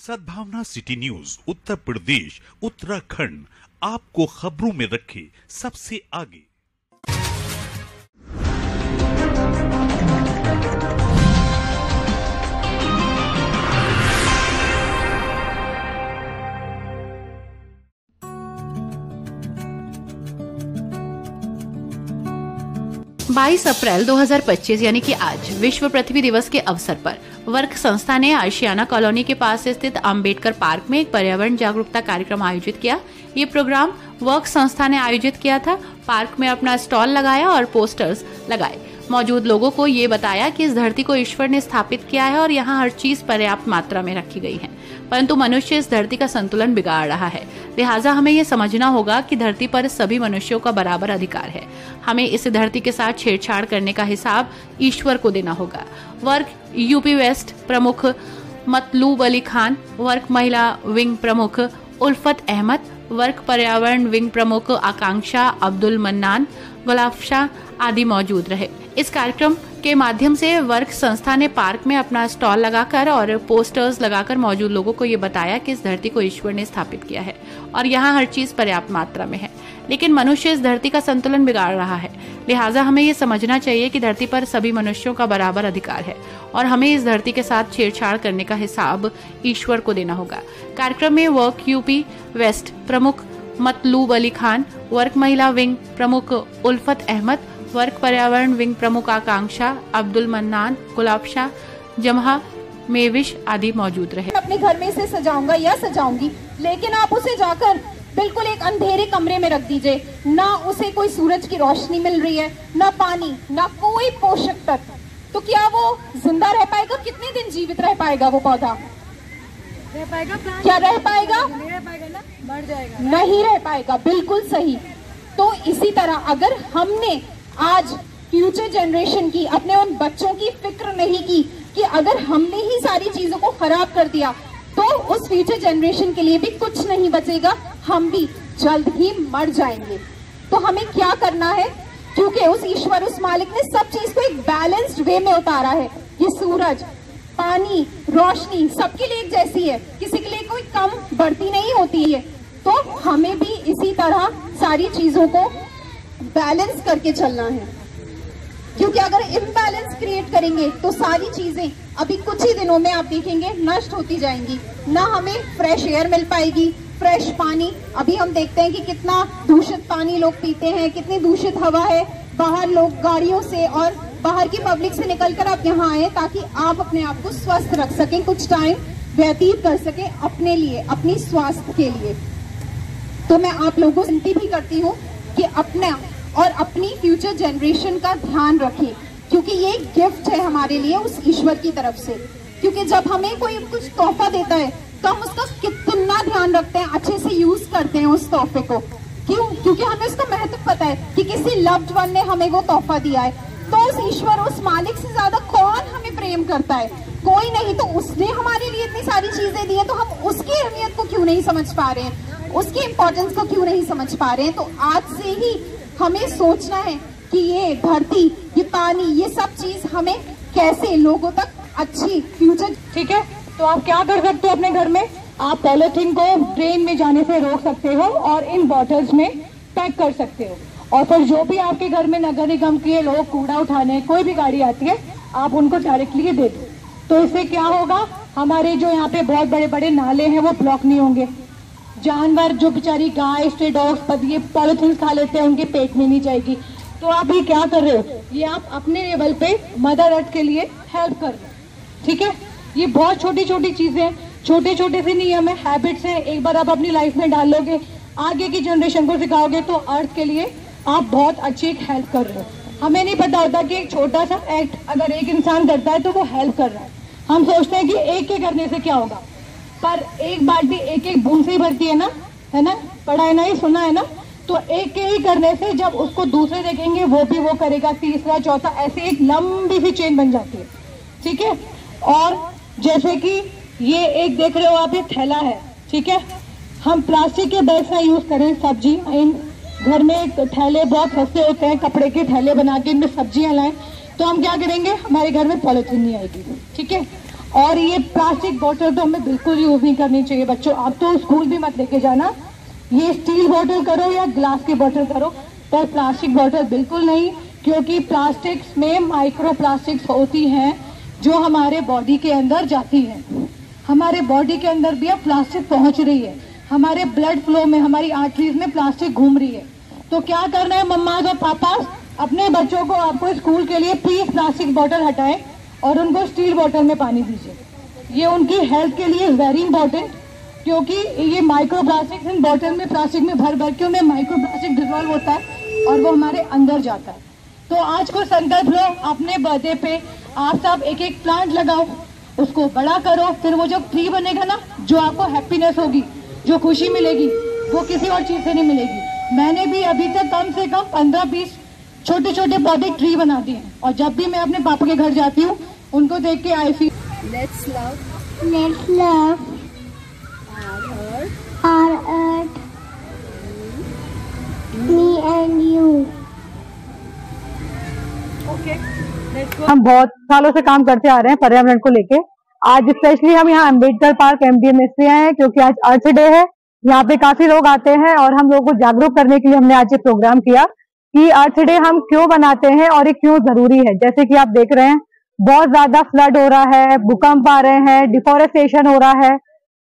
सद्भावना city news Uttar Pradesh Uttarakhand आपको खबरों में रखे सबसे आगे। 22 अप्रैल 2025 यानी कि आज विश्व पृथ्वी दिवस के अवसर पर वर्क संस्था ने आशियाना कॉलोनी के पास स्थित अंबेडकर पार्क में एक पर्यावरण जागरूकता कार्यक्रम आयोजित किया। ये प्रोग्राम वर्क संस्था ने आयोजित किया था। पार्क में अपना स्टॉल लगाया और पोस्टर्स लगाए। मौजूद लोगों को ये बताया कि इस धरती को ईश्वर ने स्थापित किया है और यहाँ हर चीज पर्याप्त मात्रा में रखी गई है, परंतु मनुष्य इस धरती का संतुलन बिगाड़ रहा है। लिहाजा हमें ये समझना होगा कि धरती पर सभी मनुष्यों का बराबर अधिकार है। हमें इस धरती के साथ छेड़छाड़ करने का हिसाब ईश्वर को देना होगा। वर्क यूपी वेस्ट प्रमुख मतलूब अली खान, वर्क महिला विंग प्रमुख उल्फत अहमद, वर्क पर्यावरण विंग प्रमुख आकांक्षा अब्दुल मन्नान, गुलाब शाह आदि मौजूद रहे। इस कार्यक्रम के माध्यम से वर्क संस्था ने पार्क में अपना स्टॉल लगाकर और पोस्टर्स लगाकर मौजूद लोगों को ये बताया कि इस धरती को ईश्वर ने स्थापित किया है और यहाँ हर चीज पर्याप्त मात्रा में है, लेकिन मनुष्य इस धरती का संतुलन बिगाड़ रहा है। लिहाजा हमें ये समझना चाहिए कि धरती पर सभी मनुष्यों का बराबर अधिकार है और हमें इस धरती के साथ छेड़छाड़ करने का हिसाब ईश्वर को देना होगा। कार्यक्रम में वर्क यूपी वेस्ट प्रमुख मतलूब अली खान, वर्क महिला विंग प्रमुख उल्फत अहमद, वर्क पर्यावरण विंग प्रमुख आकांक्षा अब्दुल मन्नान, गुलाब शाह, जमहा मेविश आदि मौजूद रहे। अपने घर में इसे सजाऊंगा या सजाऊंगी, लेकिन आप उसे जाकर बिल्कुल एक अंधेरे कमरे में रख दीजिए। ना उसे कोई सूरज की रोशनी मिल रही है, ना पानी, ना कोई पोषक तत्व, तो क्या वो जिंदा रह पाएगा? कितने दिन जीवित रह पाएगा वो पौधा? रह पाएगा? क्या रह पाएगा? नहीं रह पाएगा ना, मर जाएगा। नहीं रह पाएगा, बिल्कुल सही। तो इसी तरह अगर हमने आज फ्यूचर जनरेशन की, अपने उन बच्चों की फिक्र नहीं की कि अगर हमने ही सारी चीजों को खराब कर दिया तो उस फ्यूचर जनरेशन के लिए भी कुछ नहीं बचेगा, हम भी जल्द ही मर जाएंगे। तो हमें क्या करना है? क्योंकि उस ईश्वर, उस मालिक ने सब चीज को एक बैलेंस्ड वे में उतारा है। ये सूरज, पानी, रोशनी सबके लिए एक जैसी है, किसी के लिए कोई कम बढ़ती नहीं होती है। तो हमें भी इसी तरह सारी चीजों को बैलेंस करके चलना है, क्योंकि अगर इम्बैलेंस क्रिएट करेंगे तो सारी चीजें अभी कुछ ही दिनों में आप देखेंगे नष्ट होती जाएंगी। ना हमें फ्रेश एयर मिल पाएगी, फ्रेश पानी। अभी हम देखते हैं कि कितना दूषित पानी लोग पीते हैं, कितनी दूषित हवा है। बाहर लोग गाड़ियों से और बाहर की पब्लिक से निकलकर आप यहाँ आए ताकि आप अपने आप को स्वस्थ रख सकें, कुछ टाइम व्यतीत कर सकें अपने लिए, अपनी स्वास्थ्य के लिए। तो मैं आप लोगों से विनती भी करती हूँ कि अपना और अपनी फ्यूचर जनरेशन का ध्यान रखें, क्योंकि ये गिफ्ट है हमारे लिए उस ईश्वर की तरफ से। क्योंकि जब हमें कोई कुछ तोहफा देता है तो हम उसका कितना ध्यान रखते हैं, अच्छे से यूज करते हैं उस तोहफे को। क्यों? क्योंकि हमें उसका महत्व पता है कि किसी लव्ड वन ने हमें वो तोहफा दिया है। तो उस ईश्वर, उस मालिक से ज्यादा कौन हमें प्रेम करता है? कोई नहीं। तो उसने हमारे लिए इतनी सारी चीजें दी है, तो हम उसकी अहमियत को क्यों नहीं समझ पा रहे हैं, उसकी इंपॉर्टेंस को क्यों नहीं समझ पा रहे हैं? तो आज से ही हमें सोचना है कि ये धरती, ये पानी, ये सब चीज हमें कैसे लोगों तक अच्छी फ्यूचर। ठीक है, तो आप क्या कर सकते हो अपने घर में? आप पॉलिथीन को ड्रेन में जाने से रोक सकते हो और इन बॉटल्स में पैक कर सकते हो। और फिर जो भी आपके घर में नगर निगम के लोग कूड़ा उठाने, कोई भी गाड़ी आती है, आप उनको डायरेक्टली दे दो। तो इससे क्या होगा, हमारे जो यहाँ पे बहुत बड़े बड़े नाले हैं वो ब्लॉक नहीं होंगे। जानवर, जो बेचारी गाय, स्ट्रे डॉग्स ये पॉलिथीन खा लेते हैं, उनके पेट में नहीं जाएगी। तो आप ये क्या कर रहे हो? ये आप अपने लेवल पे मदर अर्थ के लिए हेल्प कर रहे हो। ठीक है, ये बहुत छोटी छोटी चीजें, छोटे छोटे से नियम है, हैबिट्स हैं। एक बार आप अपनी लाइफ में डाल लोगे, आगे की जनरेशन को सिखाओगे, तो अर्थ के लिए आप बहुत अच्छी एक हेल्प कर रहे हो। हमें नहीं पता होता कि एक छोटा सा एक्ट अगर एक इंसान करता है तो वो हेल्प कर रहा है। हम सोचते हैं कि एक के करने से क्या होगा, पर एक बाल्टी एक एक बूंद से ही भरती है ना, है ना? पढ़ा है ना, ये सुना है ना? तो एक के ही करने से जब उसको दूसरे देखेंगे वो भी वो करेगा, तीसरा, चौथा, ऐसे एक लंबी सी चेन बन जाती है। ठीक है, और जैसे कि ये एक देख रहे हो आप, ये थैला है। ठीक है, हम प्लास्टिक के बैग ना यूज करें। सब्जी इन घर में थैले बहुत सस्ते होते हैं, कपड़े के थैले बना के इनमें सब्जियां लाएं। तो हम क्या करेंगे, हमारे घर में पॉलिथीन नहीं आएगी। ठीक है, और ये प्लास्टिक बोतल तो हमें बिल्कुल यूज नहीं करनी चाहिए बच्चों। आप तो स्कूल भी मत लेके जाना, ये स्टील बोतल करो या ग्लास की बोतल करो, पर प्लास्टिक बोतल बिल्कुल नहीं, क्योंकि प्लास्टिक्स में माइक्रो प्लास्टिक्स होती हैं जो हमारे बॉडी के अंदर जाती हैं। हमारे बॉडी के अंदर भी अब प्लास्टिक पहुंच रही है, हमारे ब्लड फ्लो में, हमारी आर्टरीज में प्लास्टिक घूम रही है। तो क्या करना है मम्मा और पापा, अपने बच्चों को आपको स्कूल के लिए प्लीज प्लास्टिक बोतल हटाएं और उनको स्टील बोतल में पानी दीजिए। ये उनकी हेल्थ के लिए वेरी इंपॉर्टेंट, क्योंकि ये माइक्रो प्लास्टिक इन बोतल में प्लास्टिक में भर भर के उनमें माइक्रो प्लास्टिक डिजोल्व होता है और वो हमारे अंदर जाता है। तो आज को संकल्प लो, अपने बर्थडे पे आप सब एक एक प्लांट लगाओ, उसको बड़ा करो, फिर वो जब ट्री बनेगा ना, जो आपको हैप्पीनेस होगी, जो खुशी मिलेगी, वो किसी और चीज से नहीं मिलेगी। मैंने भी अभी तक कम से कम 15-20 छोटे छोटे पौधे ट्री बना दिए हैं, और जब भी मैं अपने पापा के घर जाती हूँ उनको देख के I feel Let's love our earth, me and you. हम बहुत सालों से काम करते आ रहे हैं पर्यावरण को लेके। आज स्पेशली हम यहाँ अम्बेडकर पार्क MDM से आए हैं, क्योंकि आज अर्थ डे है। यहाँ पे काफी लोग आते हैं और हम लोगों को जागरूक करने के लिए हमने आज ये प्रोग्राम किया कि अर्थ डे हम क्यों बनाते हैं और ये क्यों जरूरी है। जैसे कि आप देख रहे हैं, बहुत ज्यादा फ्लड हो रहा है, भूकंप आ रहे हैं, डिफोरेस्टेशन हो रहा है,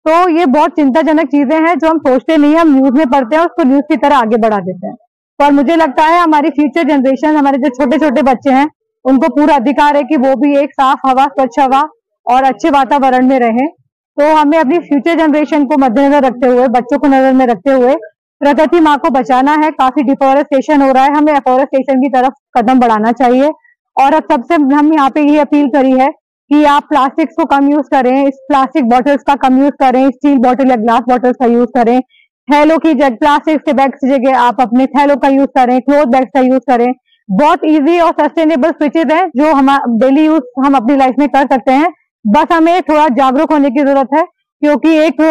तो ये बहुत चिंताजनक चीजें हैं जो हम सोचते नहीं, हम न्यूज में पढ़ते हैं, उसको न्यूज की तरह आगे बढ़ा देते हैं। पर मुझे लगता है हमारी फ्यूचर जनरेशन, हमारे जो छोटे छोटे बच्चे हैं, उनको पूरा अधिकार है कि वो भी एक साफ हवा, स्वच्छ हवा और अच्छे वातावरण में रहें। तो हमें अपनी फ्यूचर जनरेशन को मद्देनजर रखते हुए, बच्चों को नजर में रखते हुए प्रकृति माँ को बचाना है। काफी डिफोरेस्टेशन हो रहा है, हमें एफोरेस्टेशन की तरफ कदम बढ़ाना चाहिए। और अब सबसे हम यहाँ पे ये अपील करी है कि आप प्लास्टिक्स को कम यूज करें, इस प्लास्टिक बॉटल्स का कम यूज करें, स्टील बॉटल या ग्लास बॉटल्स का यूज करें, थैलों की जगह, प्लास्टिक के बैग्स की जगह आप अपने थैलों का यूज करें, क्लोथ बैग्स का यूज करें। बहुत इजी और सस्टेनेबल स्विचेज हैं जो हम डेली यूज हम अपनी लाइफ में कर सकते हैं। बस हमें थोड़ा जागरूक होने की जरूरत है, क्योंकि एक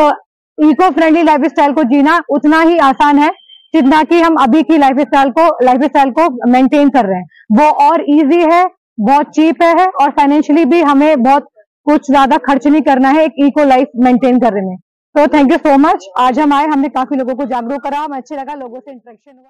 इको फ्रेंडली लाइफस्टाइल को जीना उतना ही आसान है जितना कि हम अभी की लाइफस्टाइल को मेंटेन कर रहे हैं। वो और इजी है, बहुत चीप है और फाइनेंशियली भी हमें बहुत कुछ ज्यादा खर्च नहीं करना है एक इको लाइफ मेंटेन करने में। तो थैंक यू सो मच। आज हम आए, हमने काफी लोगों को जागरूक करा, हमें अच्छा लगा, लोगों से इंटरेक्शन हुआ।